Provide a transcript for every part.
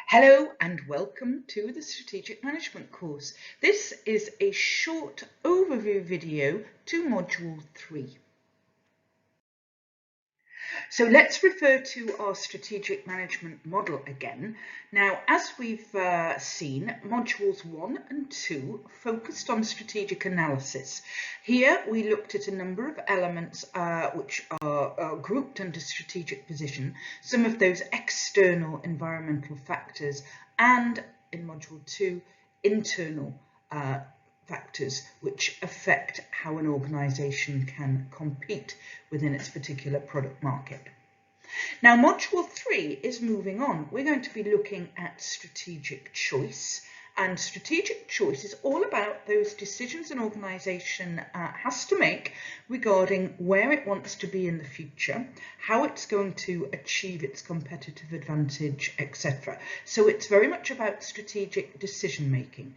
Hello and welcome to the Strategic Management course. This is a short overview video to Module 3. So let's refer to our strategic management model again. Now, as we've seen, modules 1 and 2 focused on strategic analysis. Here we looked at a number of elements which are grouped under strategic position, some of those external environmental factors, and in module 2, internal factors which affect how an organisation can compete within its particular product market. Now, module 3 is moving on. We're going to be looking at strategic choice, and strategic choice is all about those decisions an organisation has to make regarding where it wants to be in the future, how it's going to achieve its competitive advantage, etc. So it's very much about strategic decision making.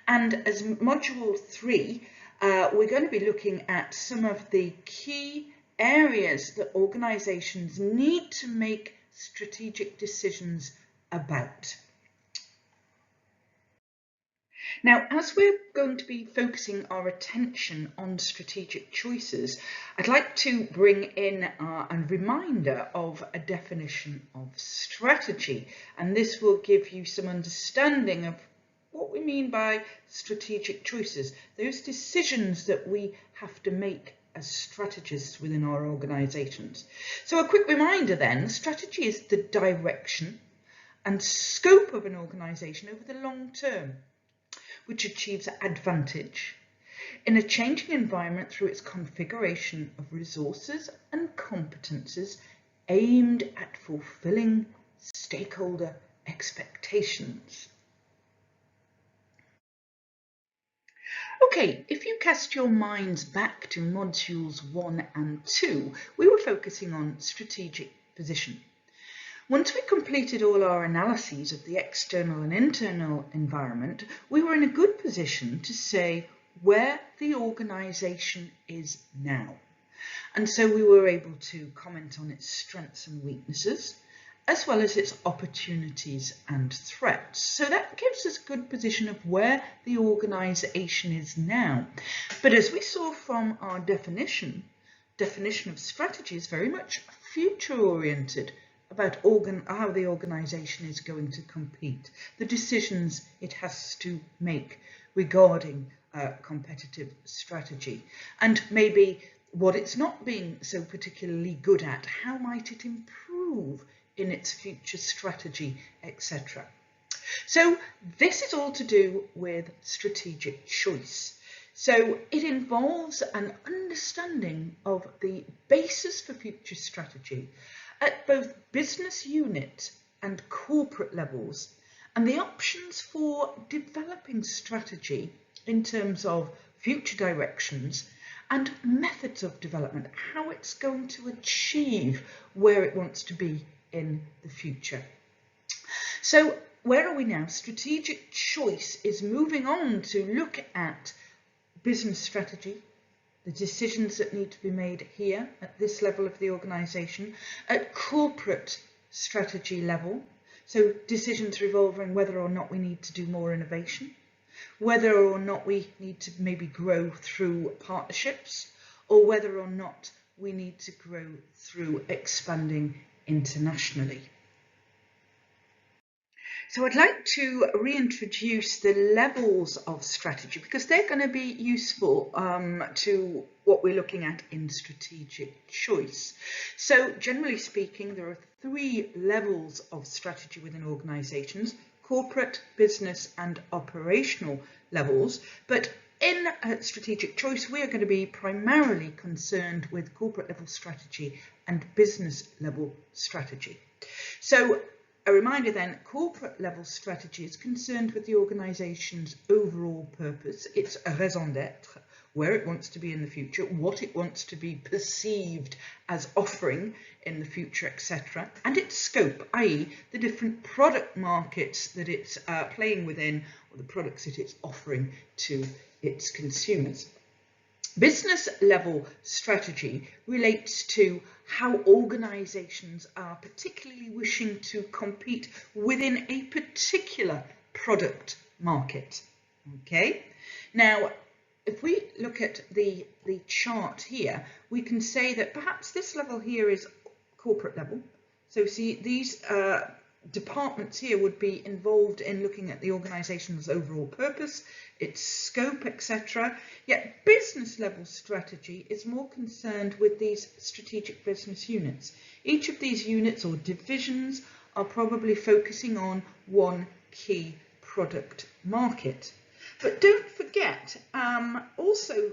And as module 3, we're going to be looking at some of the key areas that organisations need to make strategic decisions about. Now, as we're going to be focusing our attention on strategic choices, I'd like to bring in a reminder of a definition of strategy, and this will give you some understanding of what we mean by strategic choices, those decisions that we have to make as strategists within our organisations. So a quick reminder then, strategy is the direction and scope of an organisation over the long term, which achieves advantage in a changing environment through its configuration of resources and competences aimed at fulfilling stakeholder expectations. Okay, if you cast your minds back to modules 1 and 2, we were focusing on strategic position. Once we completed all our analyses of the external and internal environment, we were in a good position to say where the organisation is now. And so we were able to comment on its strengths and weaknesses, as well as its opportunities and threats. So that gives us a good position of where the organisation is now. But as we saw from our definition of strategy is very much future oriented, about how the organisation is going to compete, the decisions it has to make regarding competitive strategy, and maybe what it's not being so particularly good at, how might it improve in its future strategy, etc. So this is all to do with strategic choice. So it involves an understanding of the basis for future strategy at both business unit and corporate levels, and the options for developing strategy in terms of future directions and methods of development, how it's going to achieve where it wants to be in the future. So where are we now? Strategic choice is moving on to look at business strategy, the decisions that need to be made here at this level of the organisation, at corporate strategy level, so decisions revolving whether or not we need to do more innovation, whether or not we need to maybe grow through partnerships, or whether or not we need to grow through expanding internationally. So I'd like to reintroduce the levels of strategy because they're going to be useful to what we're looking at in strategic choice. So generally speaking, there are 3 levels of strategy within organisations: corporate, business and operational levels. But in strategic choice, we are going to be primarily concerned with corporate level strategy and business level strategy. So a reminder then, corporate level strategy is concerned with the organisation's overall purpose, its raison d'être, where it wants to be in the future, what it wants to be perceived as offering in the future, etc. And its scope, i.e. the different product markets that it's playing within, or the products that it's offering to its consumers. Business level strategy relates to how organisations are particularly wishing to compete within a particular product market. Okay, now if we look at the chart here, we can say that perhaps this level here is corporate level. So see, these departments here would be involved in looking at the organisation's overall purpose, its scope, etc. Yet business level strategy is more concerned with these strategic business units. Each of these units or divisions are probably focusing on one key product market. But don't forget, also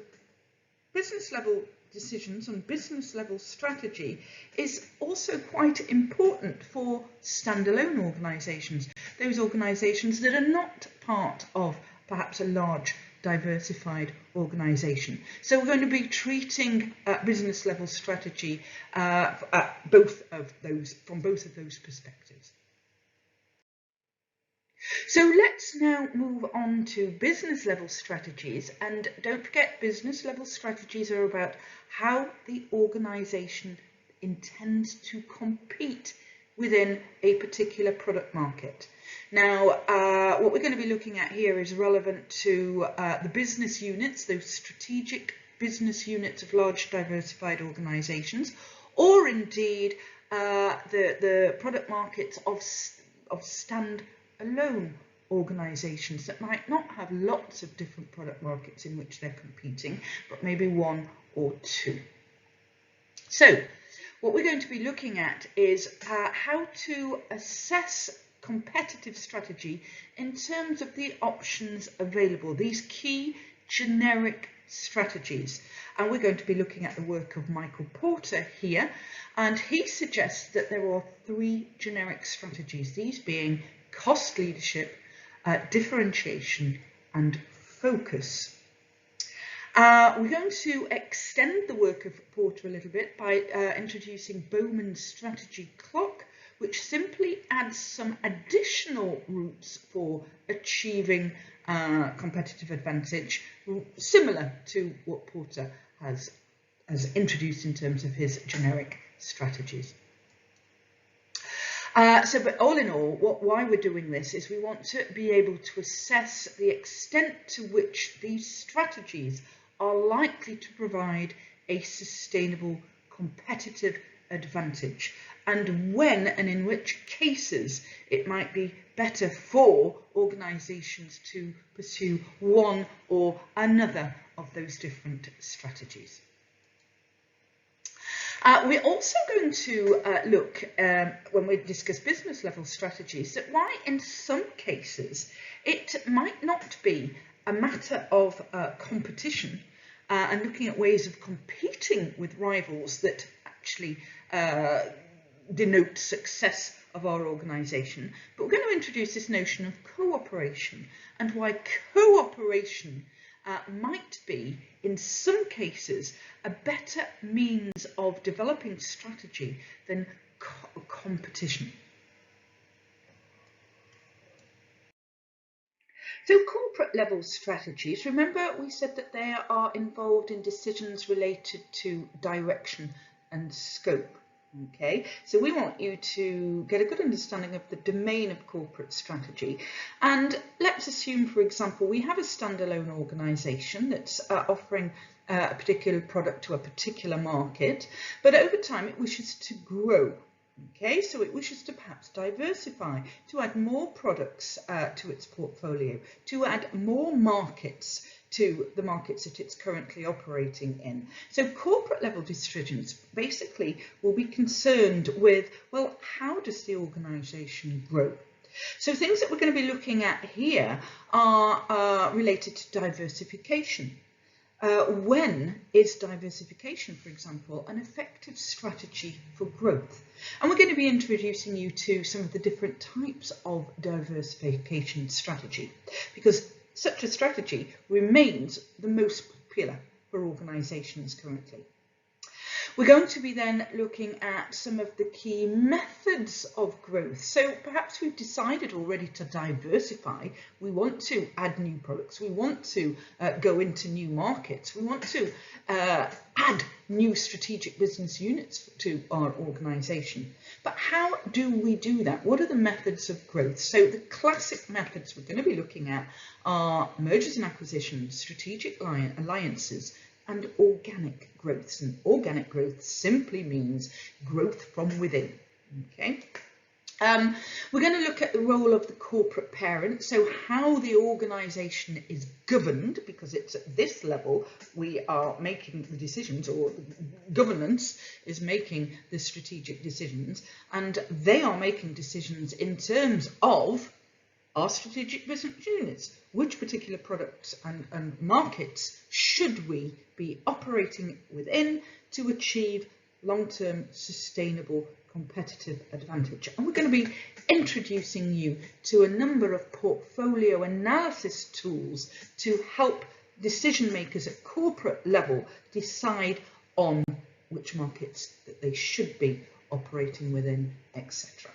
business level decisions on business level strategy is also quite important for standalone organisations, those organisations that are not part of perhaps a large diversified organisation. So we're going to be treating business level strategy from both of those perspectives. So let's now move on to business level strategies, and don't forget, business level strategies are about how the organisation intends to compete within a particular product market. Now, what we're going to be looking at here is relevant to the business units, those strategic business units of large diversified organisations, or indeed the product markets of stand-alone organisations that might not have lots of different product markets in which they're competing, but maybe one or two. So what we're going to be looking at is how to assess competitive strategy in terms of the options available, these key generic strategies. And we're going to be looking at the work of Michael Porter here, and he suggests that there are 3 generic strategies, these being cost leadership, differentiation and focus. We're going to extend the work of Porter a little bit by introducing Bowman's strategy clock, which simply adds some additional routes for achieving competitive advantage, similar to what Porter has introduced in terms of his generic strategies. But all in all, why we're doing this is we want to be able to assess the extent to which these strategies are likely to provide a sustainable competitive advantage, and when and in which cases it might be better for organisations to pursue one or another of those different strategies. We're also going to look, when we discuss business level strategies, at why in some cases it might not be a matter of competition and looking at ways of competing with rivals that actually denote success of our organisation, but we're going to introduce this notion of cooperation and why cooperation might be, in some cases, a better means of developing strategy than competition. So corporate level strategies, remember we said that they are involved in decisions related to direction and scope. Okay, so we want you to get a good understanding of the domain of corporate strategy, and let's assume, for example, we have a standalone organisation that's offering a particular product to a particular market, but over time it wishes to grow. Okay, so it wishes to perhaps diversify, to add more products to its portfolio, to add more markets to the markets that it's currently operating in. So corporate level decisions basically will be concerned with, well, how does the organisation grow? So things that we're going to be looking at here are related to diversification. When is diversification, for example, an effective strategy for growth? And we're going to be introducing you to some of the different types of diversification strategy, because such a strategy remains the most popular for organisations currently. We're going to be then looking at some of the key methods of growth. So perhaps we've decided already to diversify. We want to add new products. We want to go into new markets. We want to add new strategic business units to our organisation. But how do we do that? What are the methods of growth? So the classic methods we're going to be looking at are mergers and acquisitions, strategic alliances, and organic growth. And organic growth simply means growth from within. Okay. We're going to look at the role of the corporate parent, so how the organisation is governed, because it's at this level we are making the decisions, or governance is making the strategic decisions, and they are making decisions in terms of our strategic business units. Which particular products and markets should we be operating within to achieve long-term sustainable competitive advantage? And we're going to be introducing you to a number of portfolio analysis tools to help decision makers at corporate level decide on which markets that they should be operating within, etc.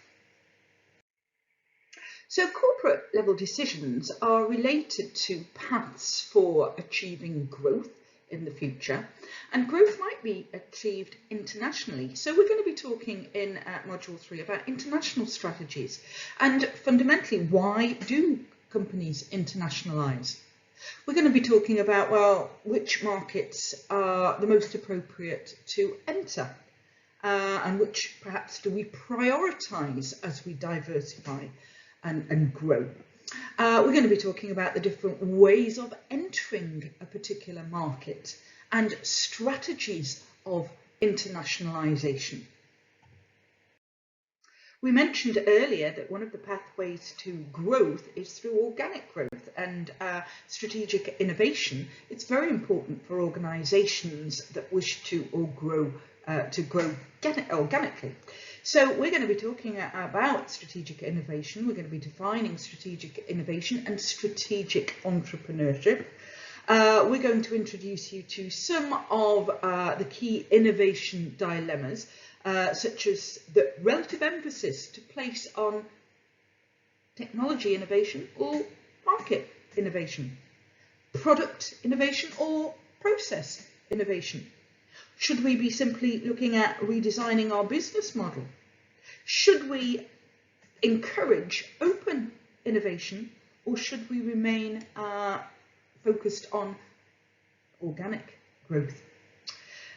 So corporate level decisions are related to paths for achieving growth in the future, and growth might be achieved internationally. So we're going to be talking in module 3 about international strategies, and fundamentally, why do companies internationalize? We're going to be talking about, well, which markets are the most appropriate to enter, and which perhaps do we prioritize as we diversify and grow. We're going to be talking about the different ways of entering a particular market and strategies of internationalization. We mentioned earlier that one of the pathways to growth is through organic growth and strategic innovation. It's very important for organizations that wish to grow organically. So we're going to be talking about strategic innovation. We're going to be defining strategic innovation and strategic entrepreneurship. We're going to introduce you to some of the key innovation dilemmas, such as the relative emphasis to place on technology innovation or market innovation, product innovation or process innovation. Should we be simply looking at redesigning our business model? Should we encourage open innovation, or should we remain focused on organic growth?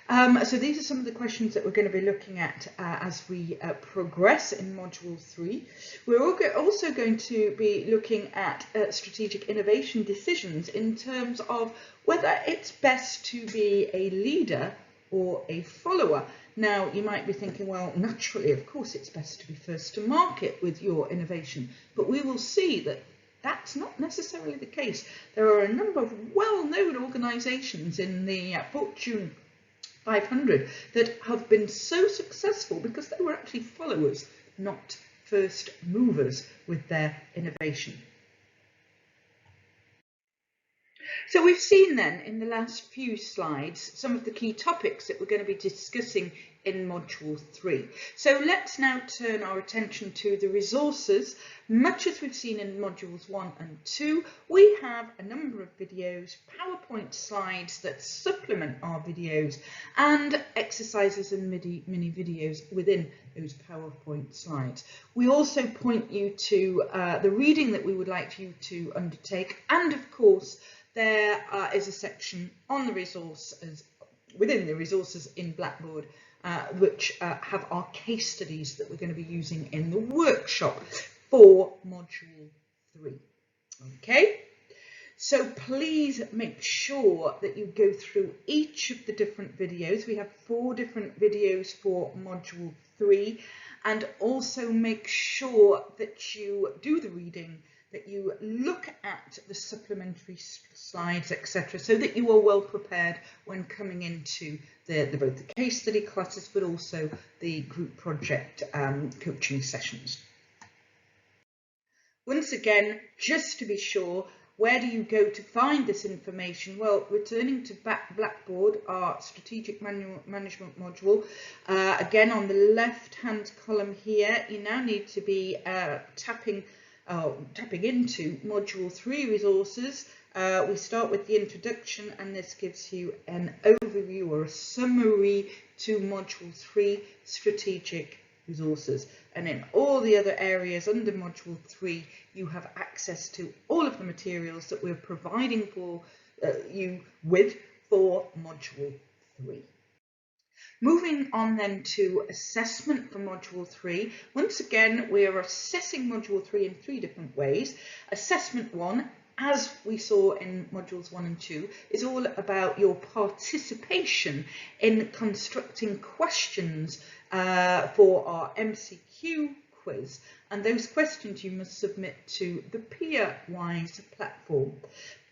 So these are some of the questions that we're going to be looking at as we progress in Module 3. We're also going to be looking at strategic innovation decisions in terms of whether it's best to be a leader or a follower. Now, you might be thinking, well, naturally, of course, it's best to be first to market with your innovation, but we will see that that's not necessarily the case. There are a number of well-known organisations in the Fortune 500 that have been so successful because they were actually followers, not first movers with their innovation. So we've seen then in the last few slides some of the key topics that we're going to be discussing in Module 3. So let's now turn our attention to the resources. Much as we've seen in Modules 1 and 2, we have a number of videos, PowerPoint slides that supplement our videos, and exercises and mini videos within those PowerPoint slides. We also point you to the reading that we would like you to undertake, and of course there is a section on the resources, within the resources in Blackboard, which have our case studies that we're going to be using in the workshop for Module 3. Okay, so please make sure that you go through each of the different videos. We have 4 different videos for Module 3, and also make sure that you do the reading, that you look at the supplementary slides, etc., so that you are well prepared when coming into both the case study classes, but also the group project once again, just to be sure, where do you go to find this information? Well, returning to Blackboard, our strategic management module, again on the left-hand column here, you now need to be tapping into Module 3 resources. We start with the introduction, and this gives you an overview or a summary to Module 3 strategic resources. And in all the other areas under Module 3, you have access to all of the materials that we're providing for you with for Module 3. Moving on then to assessment for Module 3. Once again, we are assessing Module 3 in 3 different ways. Assessment 1, as we saw in Modules 1 and 2, is all about your participation in constructing questions for our MCQ quiz. And those questions you must submit to the PeerWise platform.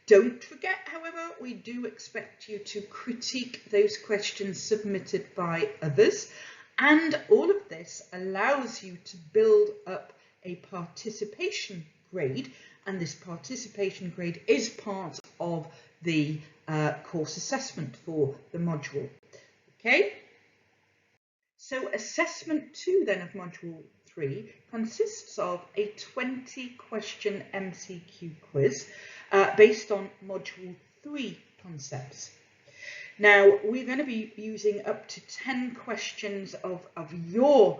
Don't forget, however, we do expect you to critique those questions submitted by others, and all of this allows you to build up a participation grade, and this participation grade is part of the course assessment for the module. Okay, so assessment 2 then of Module 3 consists of a 20-question MCQ quiz based on Module 3 concepts. Now, we're going to be using up to 10 questions of your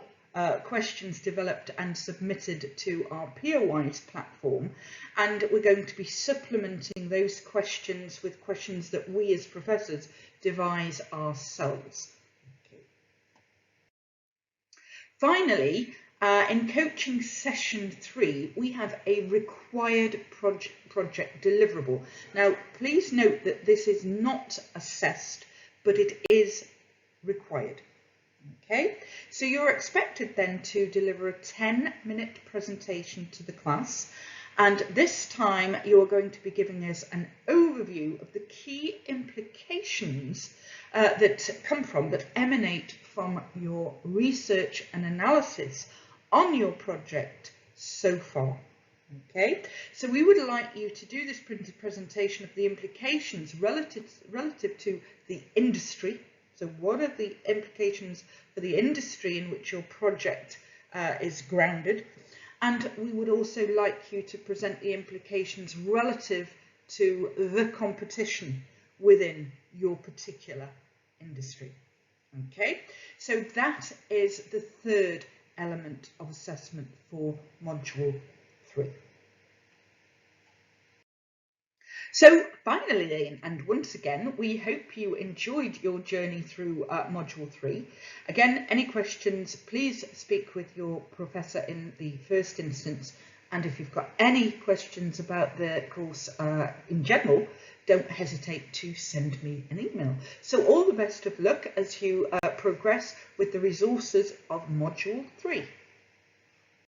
questions developed and submitted to our PeerWise platform, and we're going to be supplementing those questions with questions that we as professors devise ourselves. Okay. Finally, in coaching session 3, we have a required project deliverable. Now, please note that this is not assessed, but it is required. Okay, so you're expected then to deliver a 10-minute presentation to the class, and this time you're going to be giving us an overview of the key implications that emanate from your research and analysis on your project so far. Okay, so we would like you to do this printed presentation of the implications relative to the industry. So what are the implications for the industry in which your project is grounded? And we would also like you to present the implications relative to the competition within your particular industry. Okay, so that is the third element of assessment for Module 3. So finally, and once again, we hope you enjoyed your journey through Module 3. Again, any questions, please speak with your professor in the first instance. And if you've got any questions about the course in general, don't hesitate to send me an email. So all the best of luck as you progress with the resources of Module 3.